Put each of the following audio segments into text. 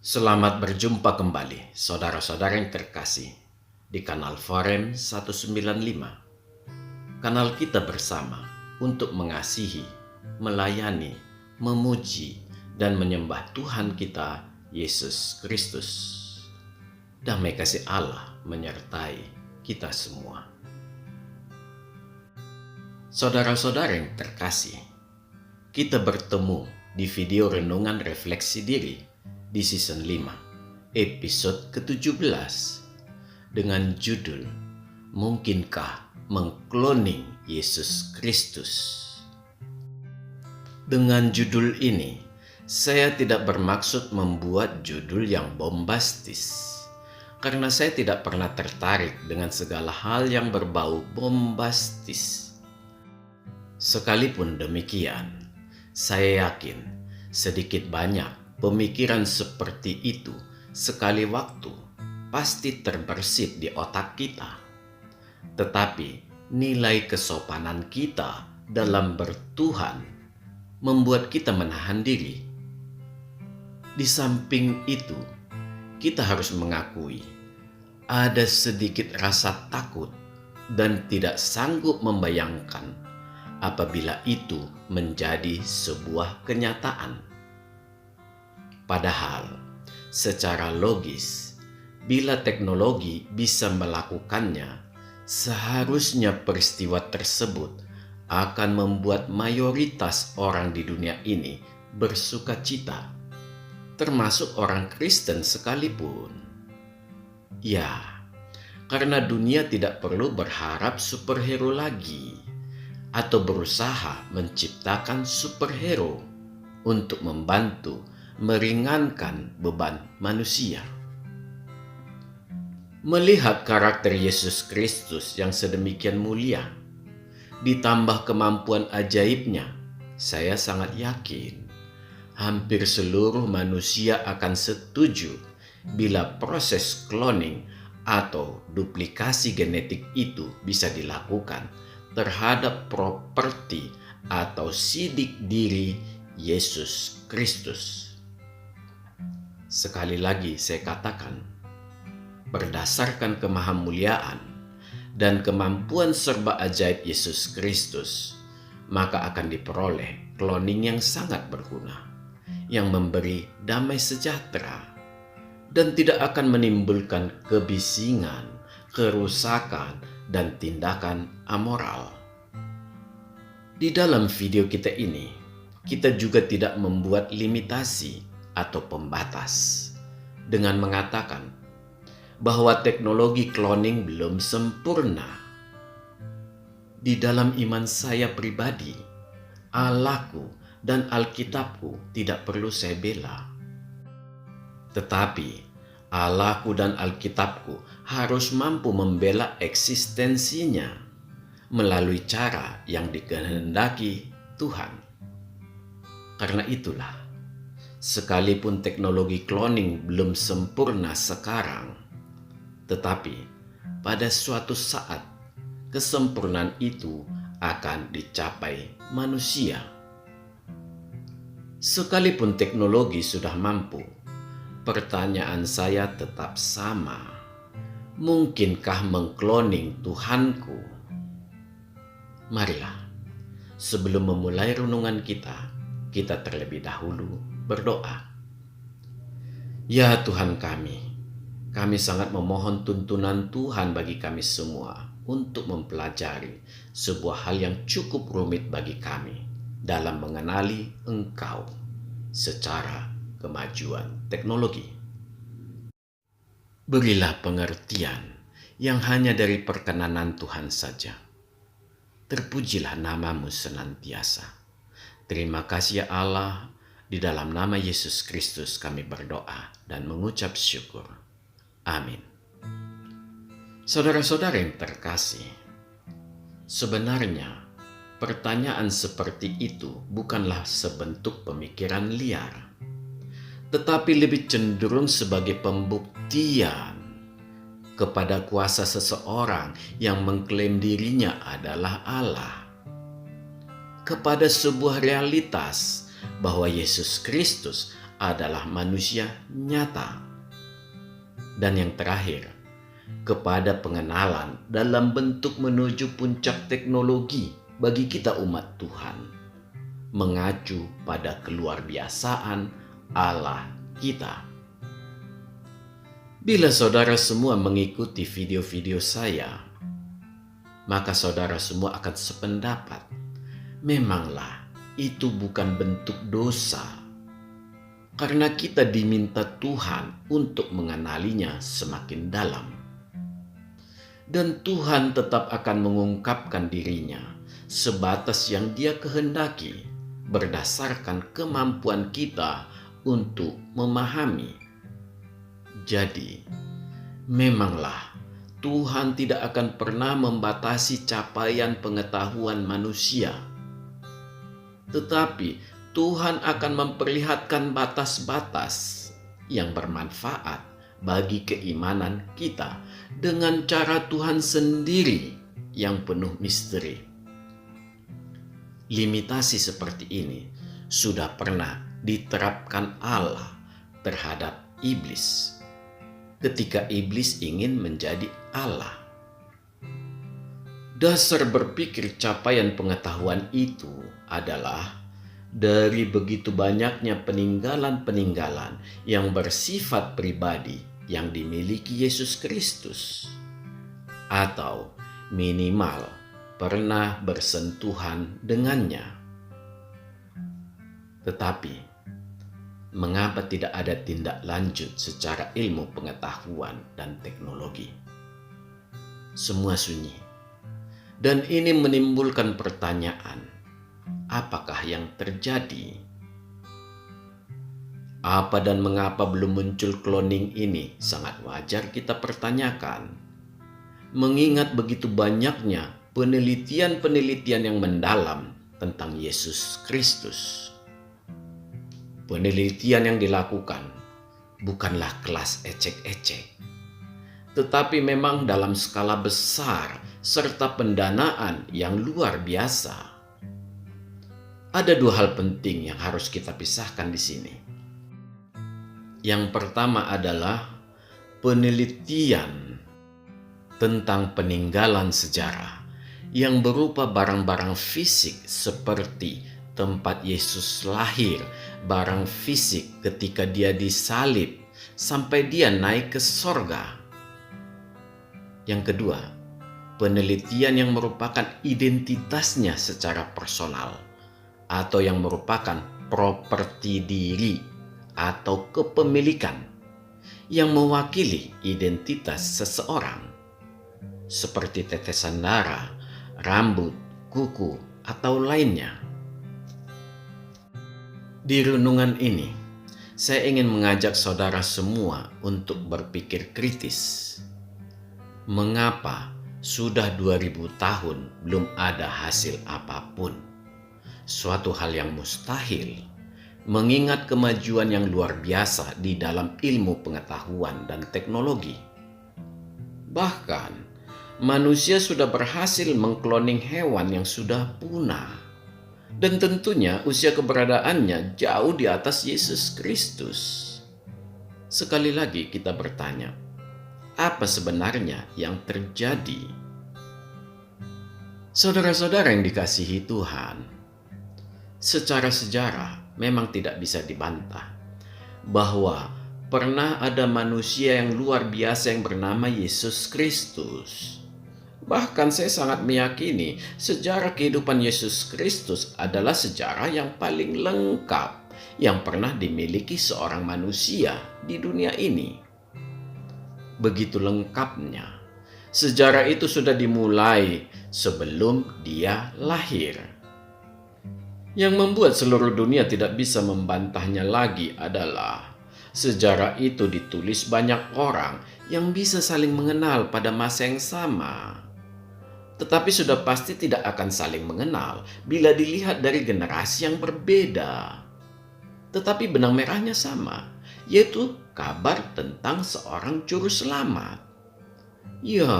Selamat berjumpa kembali, saudara-saudara yang terkasih, di kanal Forem 195. Kanal kita bersama untuk mengasihi, melayani, memuji, dan menyembah Tuhan kita, Yesus Kristus. Damai kasih Allah menyertai kita semua. Saudara-saudara yang terkasih, kita bertemu di video renungan refleksi diri di season 5, episode ke-17 dengan judul Mungkinkah Mengkloning Yesus Kristus? Dengan judul ini, saya tidak bermaksud membuat judul yang bombastis, karena saya tidak pernah tertarik dengan segala hal yang berbau bombastis. Sekalipun demikian, saya yakin sedikit banyak pemikiran seperti itu sekali waktu pasti terbersit di otak kita. Tetapi nilai kesopanan kita dalam bertuhan membuat kita menahan diri. Di samping itu, kita harus mengakui ada sedikit rasa takut dan tidak sanggup membayangkan apabila itu menjadi sebuah kenyataan. Padahal, secara logis, bila teknologi bisa melakukannya, seharusnya peristiwa tersebut akan membuat mayoritas orang di dunia ini bersuka cita, termasuk orang Kristen sekalipun. Ya, karena dunia tidak perlu berharap superhero lagi atau berusaha menciptakan superhero untuk membantu meringankan beban manusia. Melihat karakter Yesus Kristus yang sedemikian mulia, ditambah kemampuan ajaibnya, saya sangat yakin hampir seluruh manusia akan setuju bila proses cloning atau duplikasi genetik itu bisa dilakukan terhadap properti atau sidik diri Yesus Kristus. Sekali lagi saya katakan, berdasarkan kemahamuliaan dan kemampuan serba ajaib Yesus Kristus, maka akan diperoleh cloning yang sangat berguna, yang memberi damai sejahtera, dan tidak akan menimbulkan kebisingan, kerusakan, dan tindakan amoral. Di dalam video kita ini, kita juga tidak membuat limitasi atau pembatas dengan mengatakan bahwa teknologi cloning belum sempurna. Di dalam iman saya pribadi, Allahku dan Alkitabku tidak perlu saya bela. Tetapi Allahku dan Alkitabku harus mampu membela eksistensinya melalui cara yang dikehendaki Tuhan. Karena itulah, sekalipun teknologi cloning belum sempurna sekarang, tetapi pada suatu saat kesempurnaan itu akan dicapai manusia. Sekalipun teknologi sudah mampu, pertanyaan saya tetap sama. Mungkinkah mengkloning Tuhanku? Marilah, sebelum memulai renungan kita terlebih dahulu berdoa. Ya Tuhan kami sangat memohon tuntunan Tuhan bagi kami semua untuk mempelajari sebuah hal yang cukup rumit bagi kami dalam mengenali Engkau secara kemajuan teknologi. Berilah pengertian yang hanya dari perkenanan Tuhan saja. Terpujilah namamu senantiasa. Terima kasih ya Allah. Di dalam nama Yesus Kristus kami berdoa dan mengucap syukur. Amin. Saudara-saudara yang terkasih, sebenarnya pertanyaan seperti itu bukanlah sebentuk pemikiran liar, tetapi lebih cenderung sebagai pembuktian kepada kuasa seseorang yang mengklaim dirinya adalah Allah, kepada sebuah realitas bahwa Yesus Kristus adalah manusia nyata. Dan yang terakhir, kepada pengenalan dalam bentuk menuju puncak teknologi bagi kita umat Tuhan, mengacu pada keluarbiasaan Allah kita. Bila saudara semua mengikuti video-video saya, maka saudara semua akan sependapat. Memanglah itu bukan bentuk dosa, karena kita diminta Tuhan untuk mengenalinya semakin dalam. Dan Tuhan tetap akan mengungkapkan dirinya sebatas yang Dia kehendaki berdasarkan kemampuan kita untuk memahami. Jadi, memanglah Tuhan tidak akan pernah membatasi capaian pengetahuan manusia. Tetapi Tuhan akan memperlihatkan batas-batas yang bermanfaat bagi keimanan kita dengan cara Tuhan sendiri yang penuh misteri. Limitasi seperti ini sudah pernah diterapkan Allah terhadap iblis ketika iblis ingin menjadi Allah. Dasar berpikir capaian pengetahuan itu adalah dari begitu banyaknya peninggalan-peninggalan yang bersifat pribadi yang dimiliki Yesus Kristus, atau minimal pernah bersentuhan dengannya. Tetapi mengapa tidak ada tindak lanjut secara ilmu pengetahuan dan teknologi? Semua sunyi. Dan ini menimbulkan pertanyaan, apakah yang terjadi? Apa dan mengapa belum muncul cloning ini sangat wajar kita pertanyakan. Mengingat begitu banyaknya penelitian-penelitian yang mendalam tentang Yesus Kristus. Penelitian yang dilakukan bukanlah kelas ecek-ecek, tetapi memang dalam skala besar serta pendanaan yang luar biasa. Ada dua hal penting yang harus kita pisahkan di sini. Yang pertama adalah penelitian tentang peninggalan sejarah yang berupa barang-barang fisik seperti tempat Yesus lahir, barang fisik ketika Dia disalib sampai Dia naik ke sorga. Yang kedua, penelitian yang merupakan identitasnya secara personal atau yang merupakan properti diri atau kepemilikan yang mewakili identitas seseorang seperti tetesan darah, rambut, kuku, atau lainnya. Di renungan ini, saya ingin mengajak saudara semua untuk berpikir kritis. Mengapa sudah 2000 tahun belum ada hasil apapun? Suatu hal yang mustahil, mengingat kemajuan yang luar biasa di dalam ilmu pengetahuan dan teknologi. Bahkan, manusia sudah berhasil mengkloning hewan yang sudah punah. Dan tentunya usia keberadaannya jauh di atas Yesus Kristus. Sekali lagi kita bertanya, apa sebenarnya yang terjadi? Saudara-saudara yang dikasihi Tuhan, secara sejarah memang tidak bisa dibantah bahwa pernah ada manusia yang luar biasa yang bernama Yesus Kristus. Bahkan saya sangat meyakini sejarah kehidupan Yesus Kristus adalah sejarah yang paling lengkap yang pernah dimiliki seorang manusia di dunia ini. Begitu lengkapnya, sejarah itu sudah dimulai sebelum Dia lahir. Yang membuat seluruh dunia tidak bisa membantahnya lagi adalah sejarah itu ditulis banyak orang yang bisa saling mengenal pada masa yang sama. Tetapi sudah pasti tidak akan saling mengenal bila dilihat dari generasi yang berbeda. Tetapi benang merahnya sama, yaitu kabar tentang seorang juru selamat. Ya,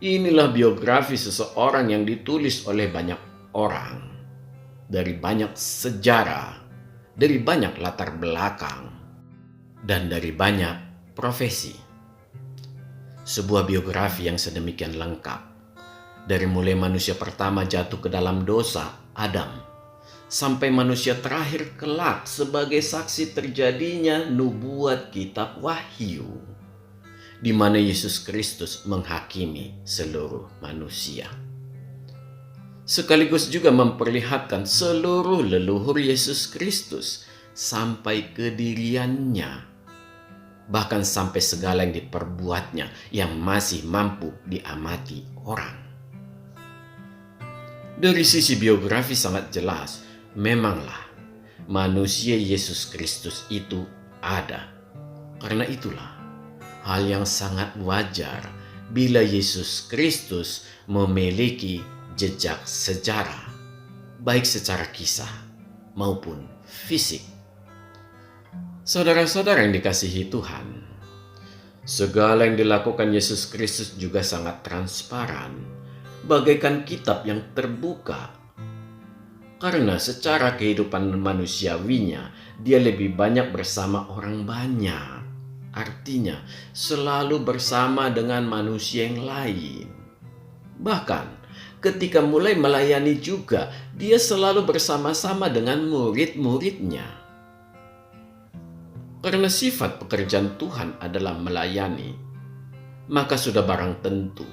inilah biografi seseorang yang ditulis oleh banyak orang dari banyak sejarah dari banyak latar belakang dan dari banyak profesi. Sebuah biografi yang sedemikian lengkap, dari mulai manusia pertama jatuh ke dalam dosa, Adam, sampai manusia terakhir kelak sebagai saksi terjadinya nubuat kitab Wahyu, di mana Yesus Kristus menghakimi seluruh manusia. Sekaligus juga memperlihatkan seluruh leluhur Yesus Kristus sampai kediriannya, bahkan sampai segala yang diperbuatnya yang masih mampu diamati orang. Dari sisi biografi sangat jelas, memanglah manusia Yesus Kristus itu ada. Karena itulah hal yang sangat wajar bila Yesus Kristus memiliki jejak sejarah, baik secara kisah maupun fisik. Saudara-saudara yang dikasihi Tuhan, segala yang dilakukan Yesus Kristus juga sangat transparan, bagaikan kitab yang terbuka. Karena secara kehidupan manusiawinya, dia lebih banyak bersama orang banyak. Artinya, selalu bersama dengan manusia yang lain. Bahkan, ketika mulai melayani juga, dia selalu bersama-sama dengan murid-muridnya. Karena sifat pekerjaan Tuhan adalah melayani, maka sudah barang tentu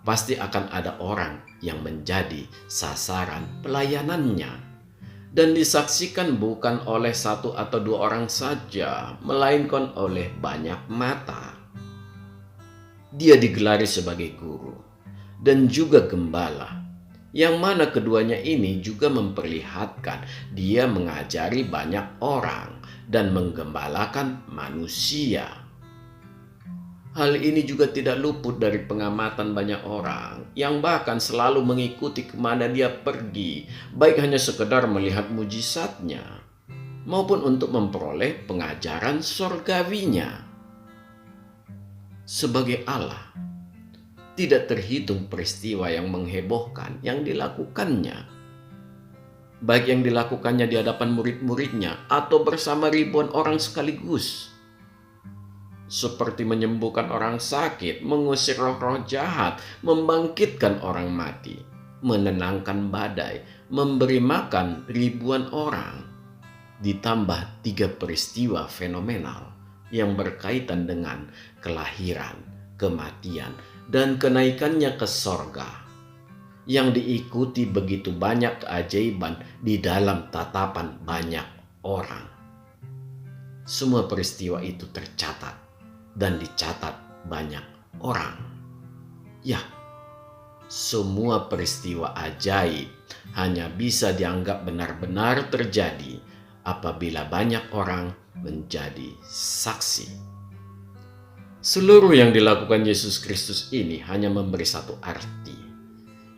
pasti akan ada orang yang menjadi sasaran pelayanannya dan disaksikan bukan oleh satu atau dua orang saja, melainkan oleh banyak mata. Dia digelari sebagai guru dan juga gembala, yang mana keduanya ini juga memperlihatkan dia mengajari banyak orang dan menggembalakan manusia. Hal ini juga tidak luput dari pengamatan banyak orang yang bahkan selalu mengikuti kemana dia pergi, baik hanya sekedar melihat mujizatnya maupun untuk memperoleh pengajaran surgawinya. Sebagai Allah, tidak terhitung peristiwa yang menghebohkan yang dilakukannya, baik yang dilakukannya di hadapan murid-muridnya atau bersama ribuan orang sekaligus, seperti menyembuhkan orang sakit, mengusir roh-roh jahat, membangkitkan orang mati, menenangkan badai, memberi makan ribuan orang, ditambah 3 peristiwa fenomenal yang berkaitan dengan kelahiran, kematian, dan kenaikannya ke sorga, yang diikuti begitu banyak keajaiban di dalam tatapan banyak orang. Semua peristiwa itu tercatat dan dicatat banyak orang. Ya, semua peristiwa ajaib hanya bisa dianggap benar-benar terjadi apabila banyak orang menjadi saksi. Seluruh yang dilakukan Yesus Kristus ini hanya memberi satu arti,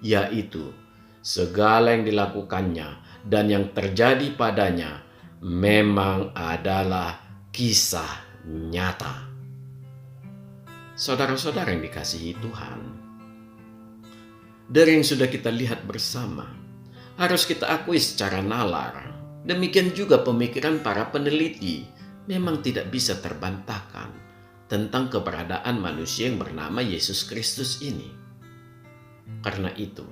yaitu segala yang dilakukannya dan yang terjadi padanya memang adalah kisah nyata. Saudara-saudara yang dikasihi Tuhan, dari yang sudah kita lihat bersama, harus kita akui secara nalar, demikian juga pemikiran para peneliti memang tidak bisa terbantahkan tentang keberadaan manusia yang bernama Yesus Kristus ini. Karena itu,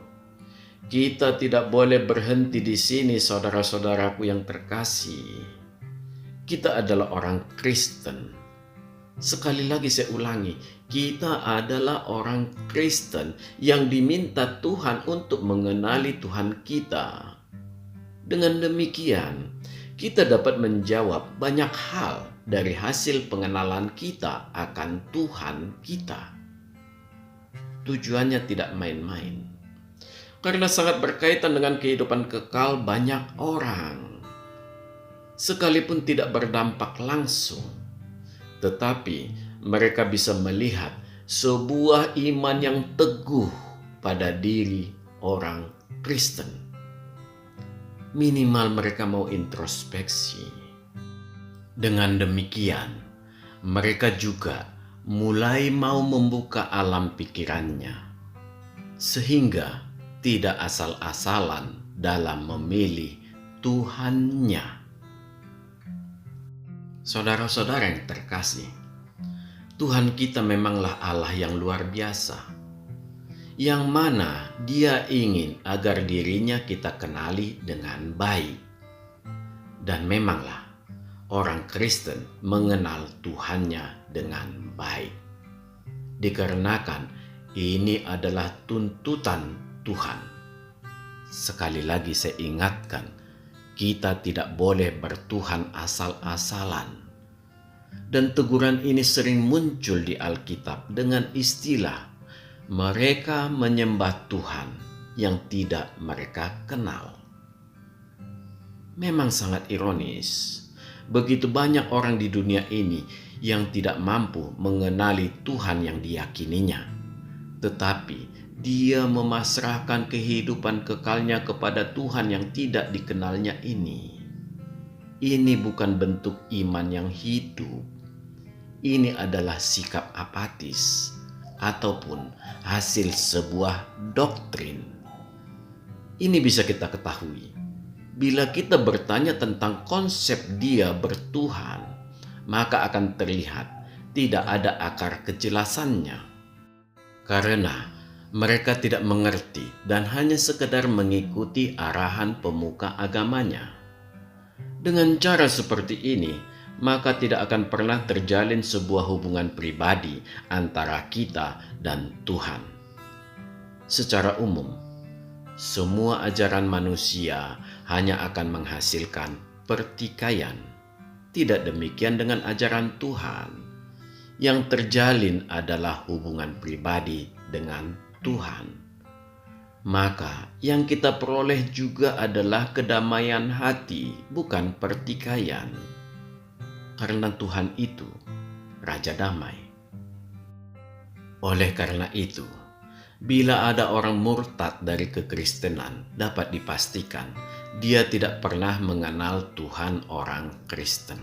kita tidak boleh berhenti di sini, saudara-saudaraku yang terkasih. Kita adalah orang Kristen. Sekali lagi saya ulangi, kita adalah orang Kristen yang diminta Tuhan untuk mengenali Tuhan kita. Dengan demikian, kita dapat menjawab banyak hal dari hasil pengenalan kita akan Tuhan kita. Tujuannya tidak main-main, karena sangat berkaitan dengan kehidupan kekal banyak orang. Sekalipun tidak berdampak langsung, tetapi mereka bisa melihat sebuah iman yang teguh pada diri orang Kristen. Minimal mereka mau introspeksi. Dengan demikian, mereka juga mulai mau membuka alam pikirannya, sehingga tidak asal-asalan dalam memilih Tuhannya. Saudara-saudara yang terkasih, Tuhan kita memanglah Allah yang luar biasa, yang mana Dia ingin agar dirinya kita kenali dengan baik. Dan memanglah orang Kristen mengenal Tuhannya dengan baik, dikarenakan ini adalah tuntutan Tuhan. Sekali lagi saya ingatkan, kita tidak boleh bertuhan asal-asalan. Dan teguran ini sering muncul di Alkitab dengan istilah mereka menyembah Tuhan yang tidak mereka kenal. Memang sangat ironis, begitu banyak orang di dunia ini yang tidak mampu mengenali Tuhan yang diyakininya, tetapi dia memasrahkan kehidupan kekalnya kepada Tuhan yang tidak dikenalnya ini. Ini bukan bentuk iman yang hidup. Ini adalah sikap apatis ataupun hasil sebuah doktrin. Ini bisa kita ketahui bila kita bertanya tentang konsep Dia bertuhan, maka akan terlihat tidak ada akar kejelasannya. Karena mereka tidak mengerti dan hanya sekedar mengikuti arahan pemuka agamanya. Dengan cara seperti ini, maka tidak akan pernah terjalin sebuah hubungan pribadi antara kita dan Tuhan. Secara umum, semua ajaran manusia hanya akan menghasilkan pertikaian. Tidak demikian dengan ajaran Tuhan. Yang terjalin adalah hubungan pribadi dengan Tuhan. Maka yang kita peroleh juga adalah kedamaian hati, bukan pertikaian. Karena Tuhan itu Raja Damai. Oleh karena itu, bila ada orang murtad dari kekristenan, dapat dipastikan dia tidak pernah mengenal Tuhan orang Kristen.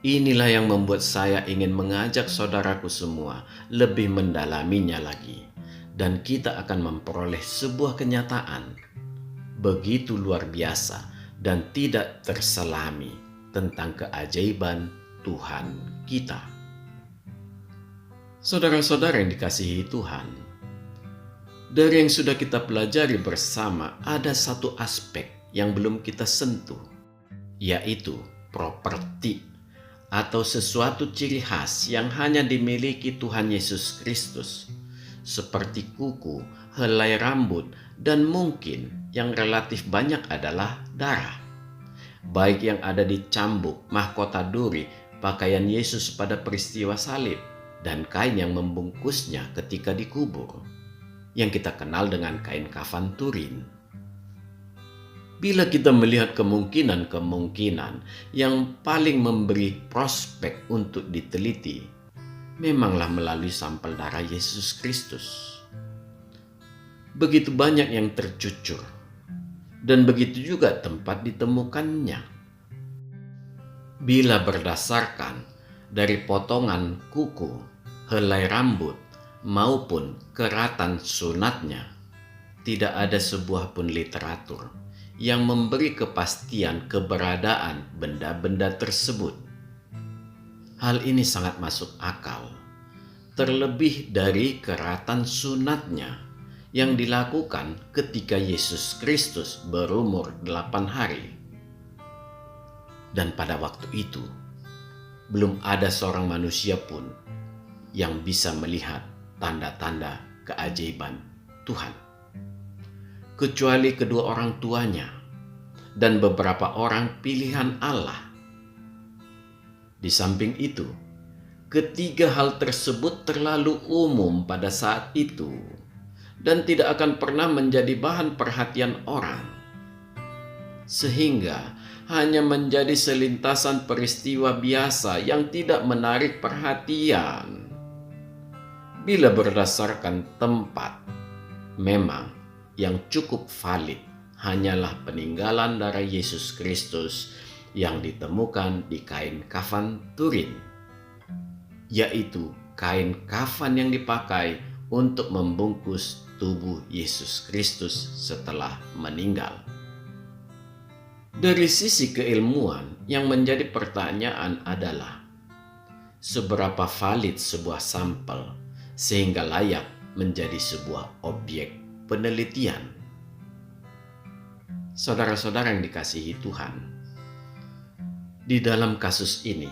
Inilah yang membuat saya ingin mengajak saudaraku semua lebih mendalaminya lagi. Dan kita akan memperoleh sebuah kenyataan begitu luar biasa dan tidak terselami tentang keajaiban Tuhan kita. Saudara-saudara yang dikasihi Tuhan, dari yang sudah kita pelajari bersama, ada satu aspek yang belum kita sentuh, yaitu properti atau sesuatu ciri khas yang hanya dimiliki Tuhan Yesus Kristus, seperti kuku, helai rambut, dan mungkin yang relatif banyak adalah darah. Baik yang ada di cambuk, mahkota duri, pakaian Yesus pada peristiwa salib, dan kain yang membungkusnya ketika dikubur, yang kita kenal dengan kain kafan Turin. Bila kita melihat kemungkinan-kemungkinan yang paling memberi prospek untuk diteliti, memanglah melalui sampel darah Yesus Kristus. Begitu banyak yang tercucur, dan begitu juga tempat ditemukannya. Bila berdasarkan dari potongan kuku, helai rambut, maupun keratan sunatnya, tidak ada sebuah pun literatur yang memberi kepastian keberadaan benda-benda tersebut. Hal ini sangat masuk akal, terlebih dari keratan sunatnya yang dilakukan ketika Yesus Kristus berumur 8 hari. Dan pada waktu itu, belum ada seorang manusia pun yang bisa melihat tanda-tanda keajaiban Tuhan, kecuali kedua orang tuanya dan beberapa orang pilihan Allah. Di samping itu, ketiga hal tersebut terlalu umum pada saat itu dan tidak akan pernah menjadi bahan perhatian orang, sehingga hanya menjadi selintasan peristiwa biasa yang tidak menarik perhatian. Bila berdasarkan tempat, memang yang cukup valid hanyalah peninggalan darah Yesus Kristus yang ditemukan di kain kafan Turin, yaitu kain kafan yang dipakai untuk membungkus tubuh Yesus Kristus setelah meninggal. Dari sisi keilmuan, yang menjadi pertanyaan adalah seberapa valid sebuah sampel sehingga layak menjadi sebuah objek penelitian. Saudara-saudara yang dikasihi Tuhan, di dalam kasus ini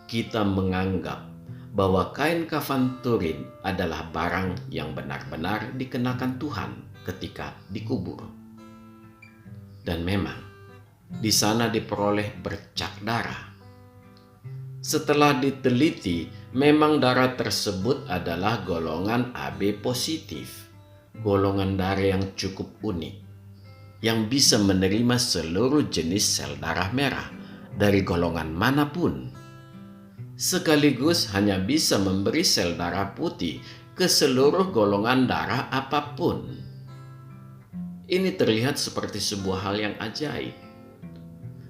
kita menganggap bahwa kain kafan Turin adalah barang yang benar-benar dikenakan Tuhan ketika dikubur. Dan memang di sana diperoleh bercak darah. Setelah diteliti, memang darah tersebut adalah golongan AB positif, golongan darah yang cukup unik, yang bisa menerima seluruh jenis sel darah merah dari golongan manapun, sekaligus hanya bisa memberi sel darah putih ke seluruh golongan darah apapun. Ini terlihat seperti sebuah hal yang ajaib,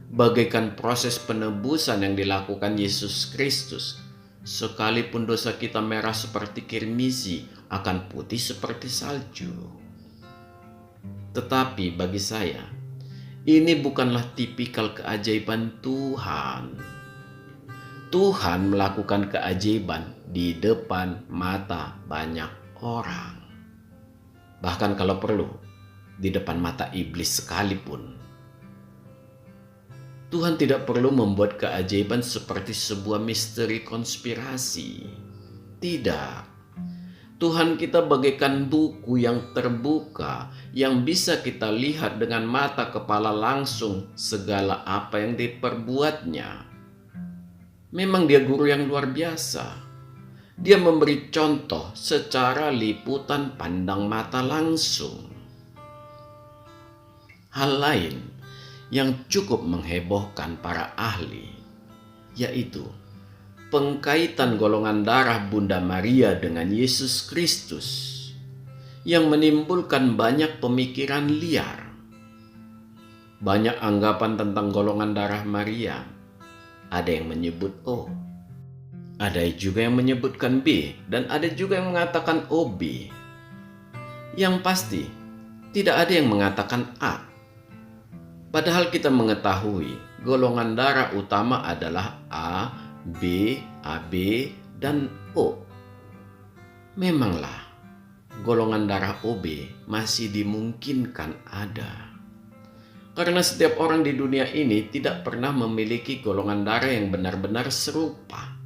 bagaikan proses penebusan yang dilakukan Yesus Kristus. Sekalipun dosa kita merah seperti kirmizi, akan putih seperti salju. Tetapi bagi saya, ini bukanlah tipikal keajaiban Tuhan. Tuhan melakukan keajaiban di depan mata banyak orang. Bahkan kalau perlu, di depan mata iblis sekalipun. Tuhan tidak perlu membuat keajaiban seperti sebuah misteri konspirasi. Tidak. Tuhan kita bagaikan buku yang terbuka, yang bisa kita lihat dengan mata kepala langsung segala apa yang diperbuatnya. Memang dia guru yang luar biasa. Dia memberi contoh secara liputan pandang mata langsung. Hal lain yang cukup menghebohkan para ahli, yaitu pengkaitan golongan darah Bunda Maria dengan Yesus Kristus, yang menimbulkan banyak pemikiran liar. Banyak anggapan tentang golongan darah Maria. Ada yang menyebut O, ada juga yang menyebutkan B, dan ada juga yang mengatakan OB. Yang pasti, tidak ada yang mengatakan A. Padahal kita mengetahui golongan darah utama adalah A, B, AB, dan O. Memanglah golongan darah OB masih dimungkinkan ada. Karena setiap orang di dunia ini tidak pernah memiliki golongan darah yang benar-benar serupa.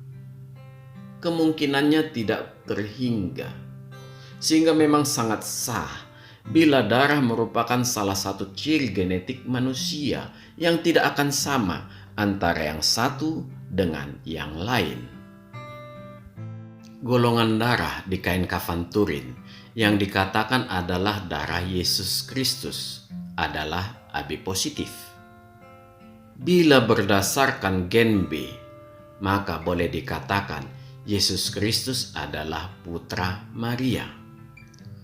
Kemungkinannya tidak terhingga. Sehingga memang sangat sah bila darah merupakan salah satu ciri genetik manusia yang tidak akan sama antara yang satu dengan yang lain. Golongan darah di kain kafan Turin yang dikatakan adalah darah Yesus Kristus adalah AB positif. Bila berdasarkan gen B, maka boleh dikatakan Yesus Kristus adalah putra Maria.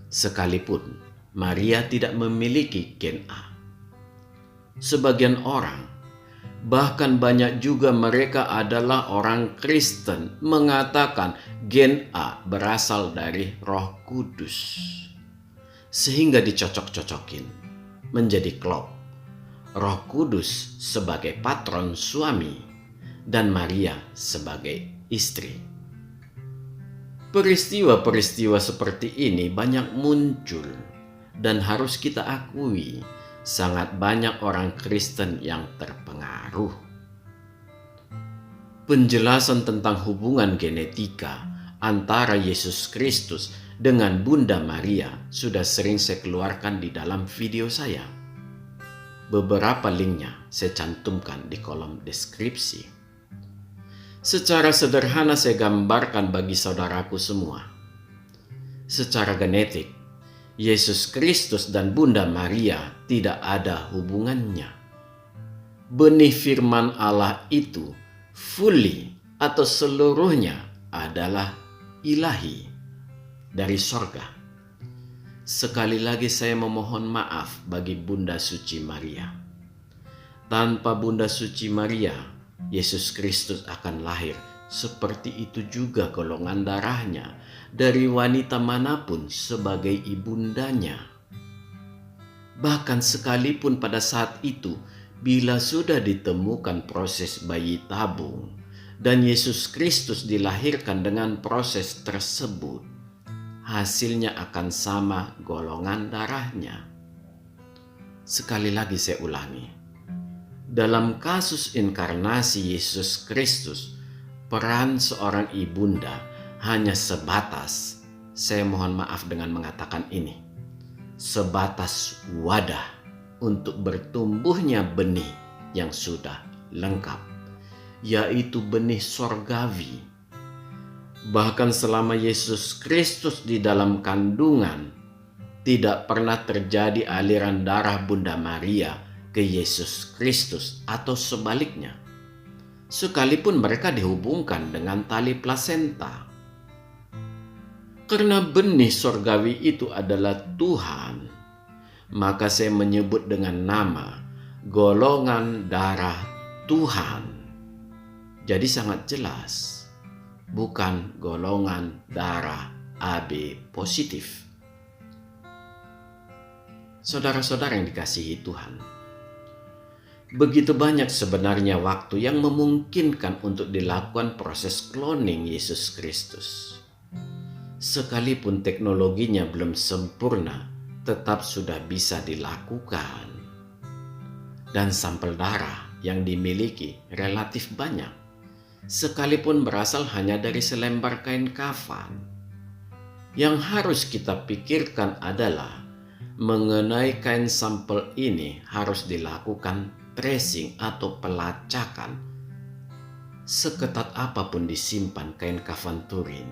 Sekalipun Maria tidak memiliki gen A. Sebagian orang, bahkan banyak juga mereka adalah orang Kristen, mengatakan gen A berasal dari Roh Kudus. Sehingga dicocok-cocokin menjadi klop. Roh Kudus sebagai patron suami dan Maria sebagai istri. Peristiwa-peristiwa seperti ini banyak muncul. Dan harus kita akui, sangat banyak orang Kristen yang terpengaruh. Penjelasan tentang hubungan genetika antara Yesus Kristus dengan Bunda Maria sudah sering saya keluarkan di dalam video saya. Beberapa linknya saya cantumkan di kolom deskripsi. Secara sederhana saya gambarkan bagi saudaraku semua. Secara genetik, Yesus Kristus dan Bunda Maria tidak ada hubungannya. Benih firman Allah itu fully atau seluruhnya adalah ilahi dari sorga. Sekali lagi saya memohon maaf bagi Bunda Suci Maria. Tanpa Bunda Suci Maria, Yesus Kristus akan lahir seperti itu juga golongan darahnya dari wanita manapun sebagai ibundanya. Bahkan sekalipun pada saat itu bila sudah ditemukan proses bayi tabung dan Yesus Kristus dilahirkan dengan proses tersebut, hasilnya akan sama golongan darahnya. Sekali lagi saya ulangi, dalam kasus inkarnasi Yesus Kristus, peran seorang ibunda hanya sebatas, saya mohon maaf dengan mengatakan ini, sebatas wadah untuk bertumbuhnya benih yang sudah lengkap, yaitu benih sorgawi. Bahkan selama Yesus Kristus di dalam kandungan, tidak pernah terjadi aliran darah Bunda Maria ke Yesus Kristus atau sebaliknya, sekalipun mereka dihubungkan dengan tali plasenta. Karena benih sorgawi itu adalah Tuhan, maka saya menyebut dengan nama golongan darah Tuhan. Jadi sangat jelas, bukan golongan darah AB positif. Saudara-saudara yang dikasihi Tuhan, begitu banyak sebenarnya waktu yang memungkinkan untuk dilakukan proses cloning Yesus Kristus. Sekalipun teknologinya belum sempurna, tetap sudah bisa dilakukan. Dan sampel darah yang dimiliki relatif banyak, sekalipun berasal hanya dari selembar kain kafan. Yang harus kita pikirkan adalah mengenai kain sampel ini harus dilakukan tracing atau pelacakan. Seketat apapun disimpan kain kafan Turin,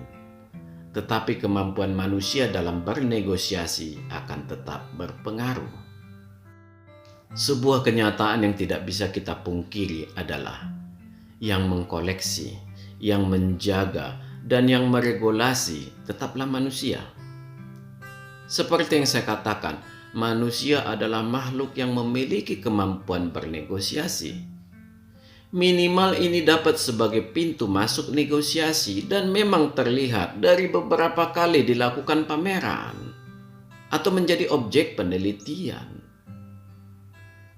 tetapi kemampuan manusia dalam bernegosiasi akan tetap berpengaruh. Sebuah kenyataan yang tidak bisa kita pungkiri adalah yang mengkoleksi, yang menjaga, dan yang meregulasi tetaplah manusia. Seperti yang saya katakan, manusia adalah makhluk yang memiliki kemampuan bernegosiasi. Minimal ini dapat sebagai pintu masuk negosiasi dan memang terlihat dari beberapa kali dilakukan pameran atau menjadi objek penelitian.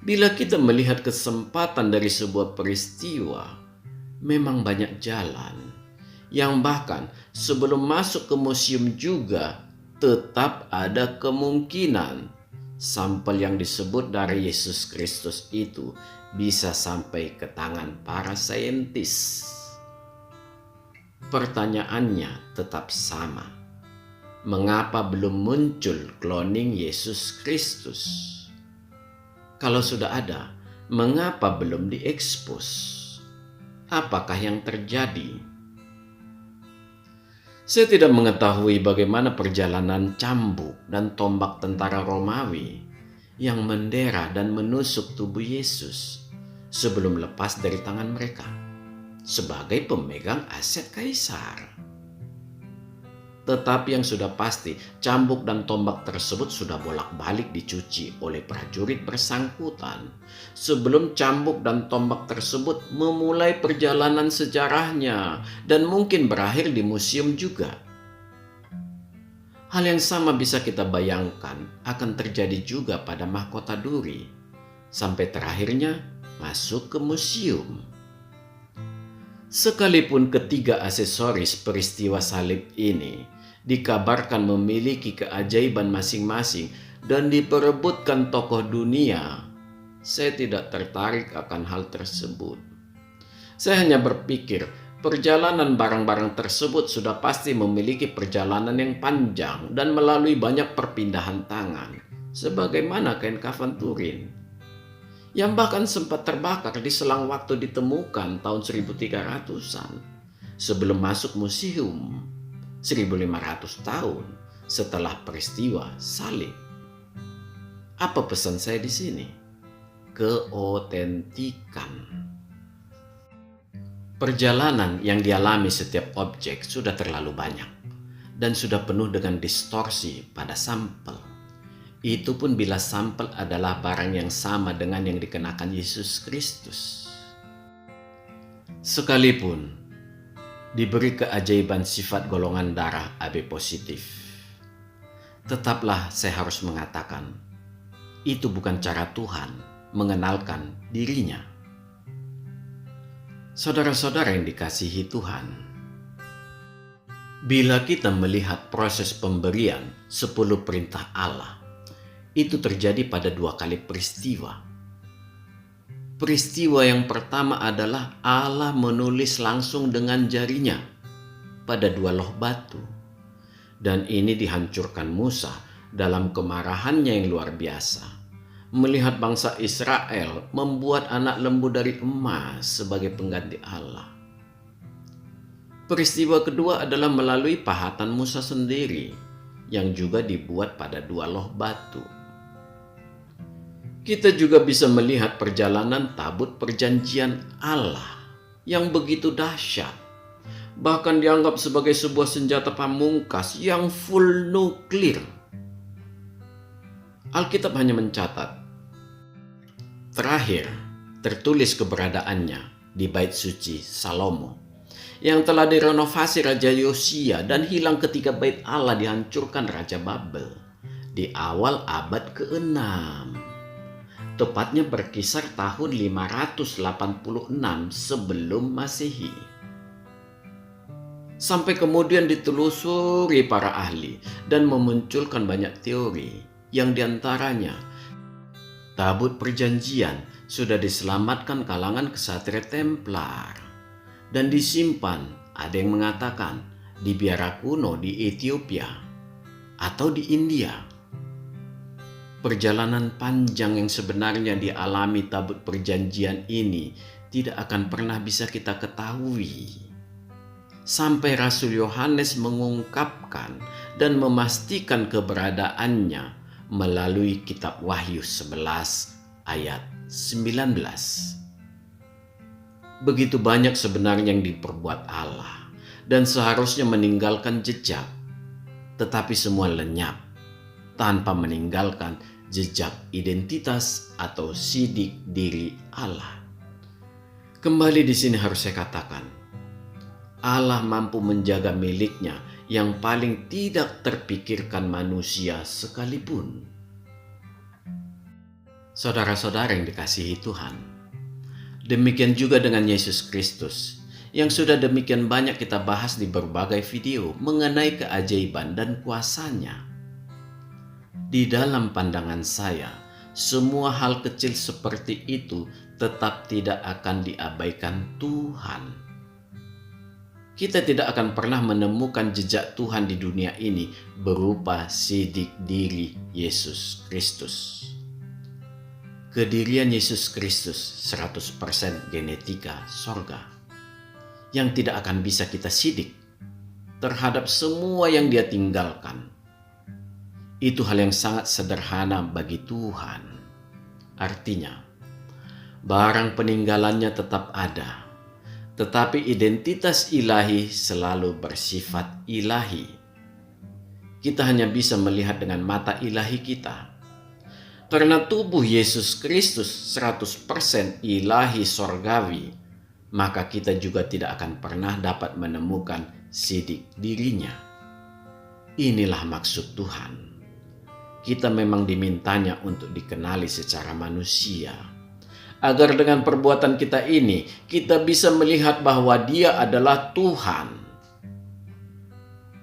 Bila kita melihat kesempatan dari sebuah peristiwa, memang banyak jalan yang bahkan sebelum masuk ke museum juga tetap ada kemungkinan sampel yang disebut dari Yesus Kristus itu bisa sampai ke tangan para saintis. Pertanyaannya tetap sama. Mengapa belum muncul cloning Yesus Kristus? Kalau sudah ada, mengapa belum diekspos? Apakah yang terjadi? Saya tidak mengetahui bagaimana perjalanan cambuk dan tombak tentara Romawi yang mendera dan menusuk tubuh Yesus sebelum lepas dari tangan mereka sebagai pemegang aset kaisar. Tetapi yang sudah pasti, cambuk dan tombak tersebut sudah bolak-balik dicuci oleh prajurit bersangkutan sebelum cambuk dan tombak tersebut memulai perjalanan sejarahnya dan mungkin berakhir di museum juga. Hal yang sama bisa kita bayangkan akan terjadi juga pada mahkota duri sampai terakhirnya masuk ke museum. Sekalipun ketiga aksesoris peristiwa salib ini dikabarkan memiliki keajaiban masing-masing dan diperebutkan tokoh dunia, saya tidak tertarik akan hal tersebut. Saya hanya berpikir perjalanan barang-barang tersebut sudah pasti memiliki perjalanan yang panjang dan melalui banyak perpindahan tangan, sebagaimana kain kafan Turin yang bahkan sempat terbakar di selang waktu ditemukan tahun 1300-an sebelum masuk museum 1500 tahun setelah peristiwa salib. Apa pesan saya di sini? Keotentikan. Perjalanan yang dialami setiap objek sudah terlalu banyak dan sudah penuh dengan distorsi pada sampel. Itu pun bila sampel adalah barang yang sama dengan yang dikenakan Yesus Kristus. Sekalipun diberi keajaiban sifat golongan darah AB positif, tetaplah saya harus mengatakan, itu bukan cara Tuhan mengenalkan dirinya. Saudara-saudara yang dikasihi Tuhan, bila kita melihat proses pemberian 10 perintah Allah, itu terjadi pada 2 kali peristiwa. Peristiwa yang pertama adalah Allah menulis langsung dengan jarinya pada 2 loh batu. Dan ini dihancurkan Musa dalam kemarahannya yang luar biasa, melihat bangsa Israel membuat anak lembu dari emas sebagai pengganti Allah. Peristiwa kedua adalah melalui pahatan Musa sendiri yang juga dibuat pada 2 loh batu. Kita juga bisa melihat perjalanan tabut perjanjian Allah yang begitu dahsyat, bahkan dianggap sebagai sebuah senjata pamungkas yang full nuklir. Alkitab hanya mencatat, terakhir tertulis keberadaannya di bait suci Salomo yang telah direnovasi Raja Yosia dan hilang ketika bait Allah dihancurkan Raja Babel di awal abad ke-6. Tepatnya berkisar tahun 586 sebelum Masehi. Sampai kemudian ditelusuri para ahli dan memunculkan banyak teori, yang diantaranya tabut perjanjian sudah diselamatkan kalangan kesatria Templar dan disimpan, ada yang mengatakan, di biara kuno di Ethiopia atau di India. Perjalanan panjang yang sebenarnya dialami tabut perjanjian ini tidak akan pernah bisa kita ketahui, sampai Rasul Yohanes mengungkapkan dan memastikan keberadaannya melalui kitab Wahyu 11 ayat 19. Begitu banyak sebenarnya yang diperbuat Allah dan seharusnya meninggalkan jejak, tetapi semua lenyap tanpa meninggalkan jejak identitas atau sidik diri Allah. Kembali di sini harus saya katakan, Allah mampu menjaga miliknya yang paling tidak terpikirkan manusia sekalipun. Saudara-saudara yang dikasihi Tuhan, demikian juga dengan Yesus Kristus yang sudah demikian banyak kita bahas di berbagai video mengenai keajaiban dan kuasanya. Di dalam pandangan saya, semua hal kecil seperti itu tetap tidak akan diabaikan Tuhan. Kita tidak akan pernah menemukan jejak Tuhan di dunia ini berupa sidik diri Yesus Kristus. Kedirian Yesus Kristus 100% genetika sorga yang tidak akan bisa kita sidik terhadap semua yang Dia tinggalkan. Itu hal yang sangat sederhana bagi Tuhan. Artinya, barang peninggalannya tetap ada, tetapi identitas ilahi selalu bersifat ilahi. Kita hanya bisa melihat dengan mata ilahi kita. Karena tubuh Yesus Kristus 100% ilahi sorgawi, maka kita juga tidak akan pernah dapat menemukan sidik dirinya. Inilah maksud Tuhan. Kita memang dimintanya untuk dikenali secara manusia, agar dengan perbuatan kita ini, kita bisa melihat bahwa Dia adalah Tuhan.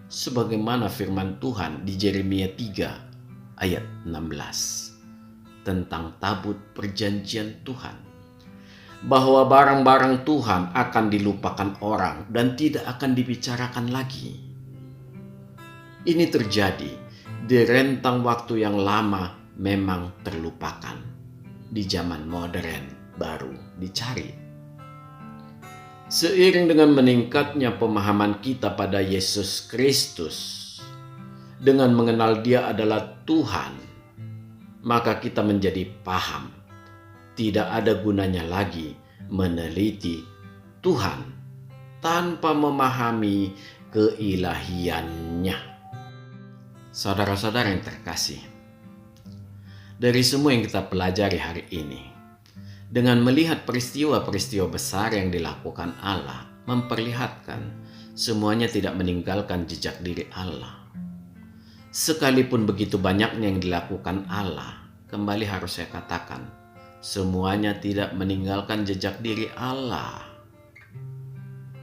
Sebagaimana firman Tuhan di Yeremia 3 ayat 16 tentang tabut perjanjian Tuhan, bahwa barang-barang Tuhan akan dilupakan orang dan tidak akan dibicarakan lagi. Ini terjadi di rentang waktu yang lama, memang terlupakan. Di zaman modern baru dicari. Seiring dengan meningkatnya pemahaman kita pada Yesus Kristus, dengan mengenal Dia adalah Tuhan, maka kita menjadi paham tidak ada gunanya lagi meneliti Tuhan tanpa memahami keilahiannya. Saudara-saudara yang terkasih, dari semua yang kita pelajari hari ini, dengan melihat peristiwa-peristiwa besar yang dilakukan Allah, memperlihatkan semuanya tidak meninggalkan jejak diri Allah. Sekalipun begitu banyaknya yang dilakukan Allah, kembali harus saya katakan, semuanya tidak meninggalkan jejak diri Allah.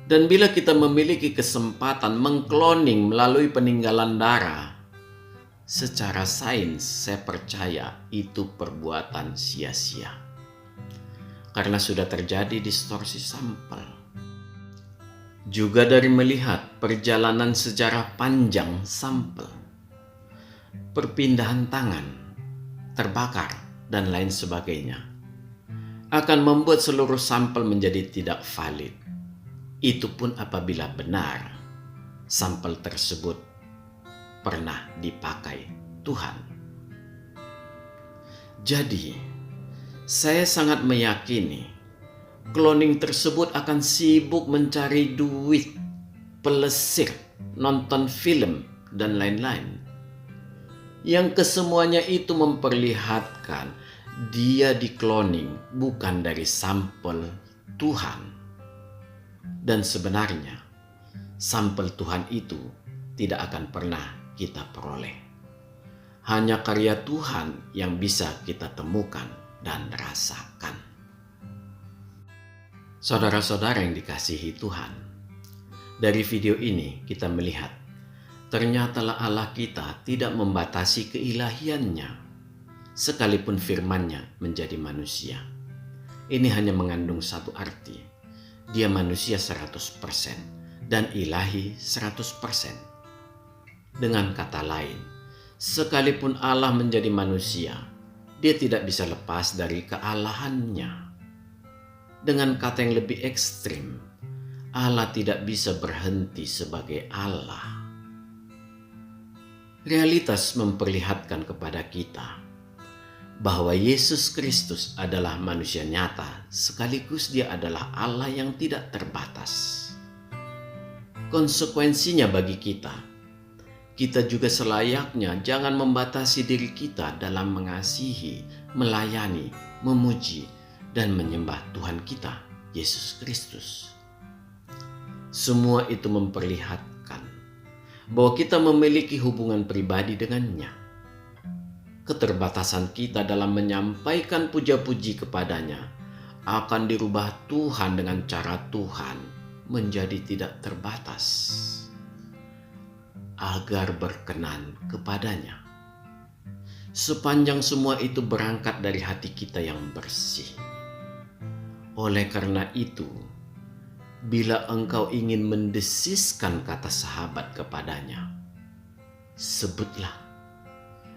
Dan bila kita memiliki kesempatan mengkloning melalui peninggalan darah, secara sains saya percaya itu perbuatan sia-sia. Karena sudah terjadi distorsi sampel. Juga dari melihat perjalanan sejarah panjang sampel, perpindahan tangan, terbakar, dan lain sebagainya, akan membuat seluruh sampel menjadi tidak valid. Itu pun apabila benar sampel tersebut pernah dipakai Tuhan. Jadi, saya sangat meyakini cloning tersebut akan sibuk mencari duit, pelesir, nonton film, dan lain-lain. Yang kesemuanya itu memperlihatkan dia di-cloning bukan dari sampel Tuhan. Dan sebenarnya sampel Tuhan itu tidak akan pernah kita peroleh. Hanya karya Tuhan yang bisa kita temukan dan rasakan. Saudara-saudara yang dikasihi Tuhan, dari video ini kita melihat ternyata Allah kita tidak membatasi keilahiannya, sekalipun firman-Nya menjadi manusia. Ini hanya mengandung satu arti. Dia manusia 100% dan ilahi 100%. Dengan kata lain, sekalipun Allah menjadi manusia, dia tidak bisa lepas dari kealahannya. Dengan kata yang lebih ekstrim, Allah tidak bisa berhenti sebagai Allah. Realitas memperlihatkan kepada kita bahwa Yesus Kristus adalah manusia nyata, sekaligus dia adalah Allah yang tidak terbatas. Konsekuensinya bagi kita juga selayaknya jangan membatasi diri kita dalam mengasihi, melayani, memuji, dan menyembah Tuhan kita, Yesus Kristus. Semua itu memperlihatkan bahwa kita memiliki hubungan pribadi dengannya. Keterbatasan kita dalam menyampaikan puja-puji kepadanya akan dirubah Tuhan dengan cara Tuhan menjadi tidak terbatas agar berkenan kepadanya. Sepanjang semua itu berangkat dari hati kita yang bersih. Oleh karena itu, bila engkau ingin mendesiskan kata sahabat kepadanya, sebutlah.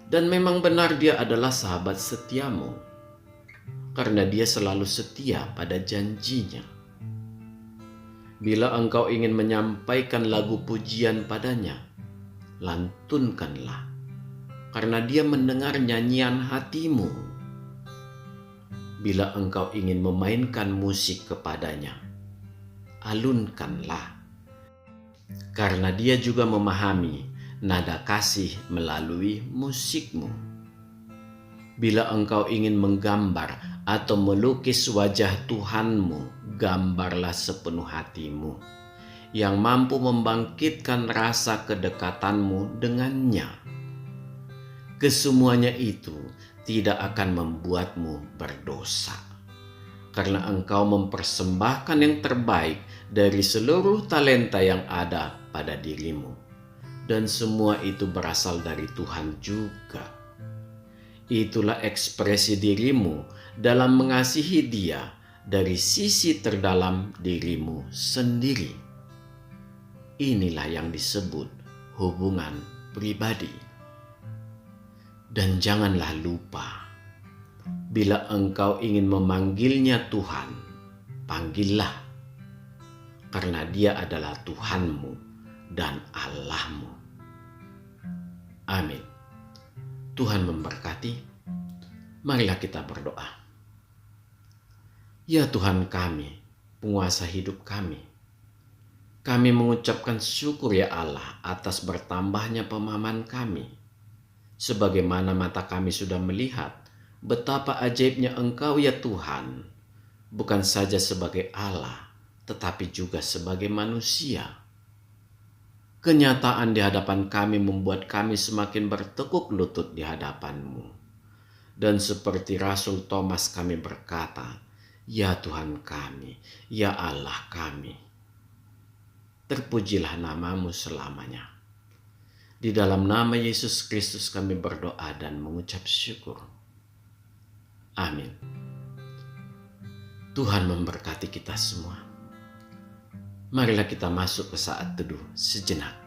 Dan memang benar dia adalah sahabat setiamu, karena dia selalu setia pada janjinya. Bila engkau ingin menyampaikan lagu pujian padanya, lantunkanlah, karena dia mendengar nyanyian hatimu. Bila engkau ingin memainkan musik kepadanya, alunkanlah, karena dia juga memahami nada kasih melalui musikmu. Bila engkau ingin menggambar atau melukis wajah Tuhanmu, gambarlah sepenuh hatimu, yang mampu membangkitkan rasa kedekatanmu dengannya. Kesemuanya itu tidak akan membuatmu berdosa, karena engkau mempersembahkan yang terbaik dari seluruh talenta yang ada pada dirimu. Dan semua itu berasal dari Tuhan juga. Itulah ekspresi dirimu dalam mengasihi Dia dari sisi terdalam dirimu sendiri. Inilah yang disebut hubungan pribadi. Dan janganlah lupa, bila engkau ingin memanggilnya Tuhan, panggillah, karena Dia adalah Tuhanmu dan Allahmu. Amin. Tuhan memberkati. Marilah kita berdoa. Ya Tuhan kami, penguasa hidup kami mengucapkan syukur ya Allah atas bertambahnya pemahaman kami. Sebagaimana mata kami sudah melihat betapa ajaibnya Engkau ya Tuhan, bukan saja sebagai Allah, tetapi juga sebagai manusia. Kenyataan di hadapan kami membuat kami semakin bertekuk lutut di hadapan-Mu. Dan seperti Rasul Thomas kami berkata, "Ya Tuhan kami, ya Allah kami." Terpujilah namamu selamanya. Di dalam nama Yesus Kristus kami berdoa dan mengucap syukur. Amin. Tuhan memberkati kita semua. Marilah kita masuk ke saat teduh sejenak.